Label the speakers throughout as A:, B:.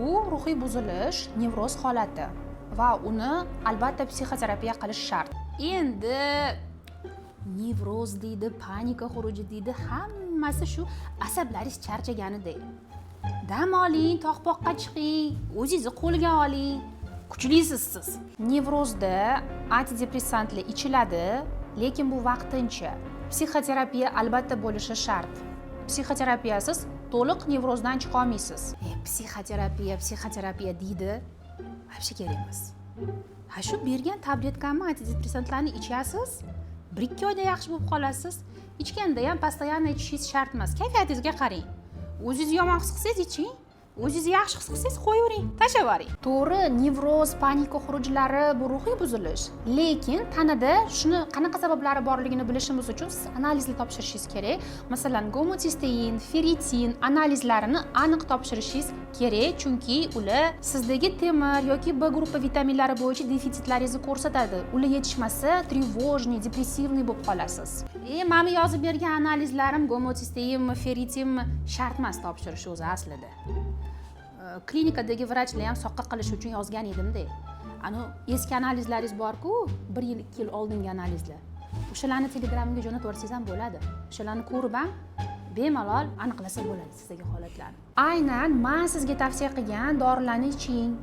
A: bu ruhiy buzilish, nevroz holati va uni albatta psixoterapiya qilish shart. Endi nevroz deydi, panika xuruji deydi, hammasi shu asablaringiz charchaganida. Dam oling, tog'poqqa chiqing, o'zingizni qo'lga oling. Kuchlisiz siz. Nevrozda antidepressantlar ichiladi, lekin bu vaqtincha. Psixoterapiya albatta bo'lishi shart. Psixoterapiyasiz to'liq nevrozdan chiqa olmaysiz. Psixoterapiya deydi. Вообще kerak emas. Ha shu bergan tabletkamni antidepressantlarni ichasiz, 1-2 oyda yaxshi bo'lib qolasiz. Ichganda ham постоянно ichishingiz shart emas. Kayfiyatingizga qarang. O'zingizni yomon his qilsangiz iching. O'zingizni yaxshi his qilsangiz qo'yavering, tashlab yuboring. To'g'ri, nevroz, panika xurujlari bu ruhiy buzilish. Lekin tanada shuni qanaqa sabablari borligini bilishimiz uchun siz analizni topshirishingiz kerak. Masalan, gomotsistein, ferritin analizlarini aniq topshirishingiz kerak, chunki ular sizdagi temir yoki B guruhi vitaminlari bo'yicha defitsitlaringizni ko'rsatadi. Ular yetishmasa, trevojniy, depressivniy bo'lib qolasiz. Meni yozib bergan analizlarim gomotsisteinmi, ferritinmi shart emas topshirish o'zi aslida. Klinikadagi vrachlar ham soqqa qilish uchun yozgan edimda. Ani eski analizlaringiz bor-ku, 1 yil, 2 yil oldingi analizlar. O'shalarni Telegramga jo'natib yuborsangiz ham bo'ladi. O'shalarni ko'rib ham bemalol aniqlasa bo'ladi sizdagi holatlarni. Aynan men sizga tavsiya qilgan dorilarni iching.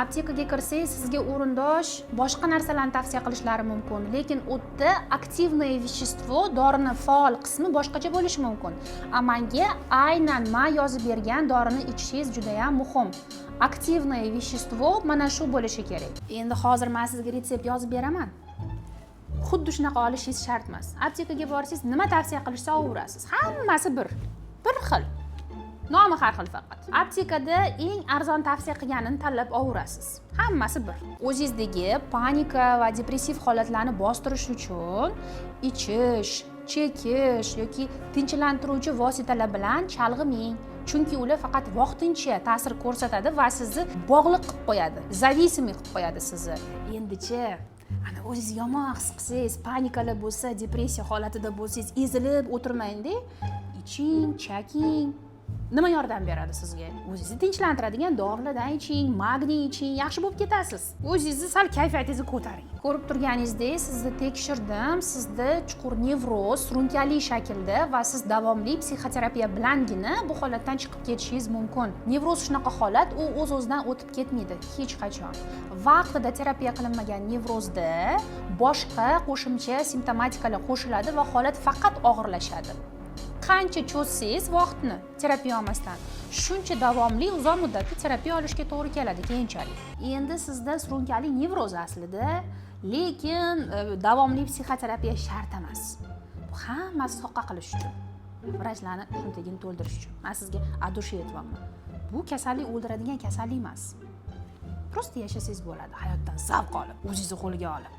A: Aptekaga kirsangiz sizga o'rindosh boshqa narsalarni tavsiya qilishlari mumkin, lekin u yerda aktivное вещество, dorining faol qismi boshqacha bo'lishi mumkin. Amanga aynan men yozib bergan dorini ichishingiz juda ham muhim. Aktivное вещество mana shu bo'lishi kerak. Endi hozir men sizga retsept yozib beraman. Xuddi shunaqa olishingiz shart emas. Aptekaga borsangiz nima tavsiya qilishsa olaverasiz. Hammasi bir xil. Nomi har xil faqat. Aptekada eng arzon tavsiya qilganini tanlab olaverasiz. Hammasi bir. O'zingizdagi panika va depressiv holatlarni bostirish uchun ichish, chekish yoki tinchlantiruvchi vositalar bilan chalg'imang. Chunki ular faqat vaqtincha ta'sir ko'rsatadi va sizni bog'liq qilib qo'yadi, zavisimiy qilib qo'yadi sizni. Endichi ana o'zingizni yomon his qilsangiz, panikalar bo'lsa, depressiya holatida bo'lsangiz, ezilib o'tirmang-da. Iching, chaking. Nima yordam beradi sizga? O'zingizni tinchlantiradigan dorilardan iching, magniy iching, yaxshi bo'lib ketasiz. O'zingizni sal kayfiyatingizni ko'taring. Ko'rib turganingizdek, sizni tekshirdim. Sizda chuqur nevroz, surunkali shaklda va siz davomli psixoterapiya bilangina bu holatdan chiqib ketishingiz mumkin. Nevroz shunaqa holat, u o'z-o'zidan o'tib ketmaydi hech qachon. Vaqtida terapiya qilinmagan nevrozda boshqa qo'shimcha simptomatikalar qo'shiladi va holat faqat og'irlashadi. Qancha cho'zsangiz vaqtni terapiya olmasdan, shuncha davomli uzoq muddatli terapiya olishga to'g'ri keladi keyinchalik. Endi sizda surunkali nevroz aslida, lekin davomli psixoterapiya shart emas. Bu hammasi soqqa qilish uchun. Vrachlarni cho'ntagini to'ldirish uchun. Men sizga adusha aytyapman. Bu kasallik o'ldiradigan kasallik emas. Prosta yashasangiz bo'ladi, hayotdan zavq olib, o'zingizni qo'lga olib.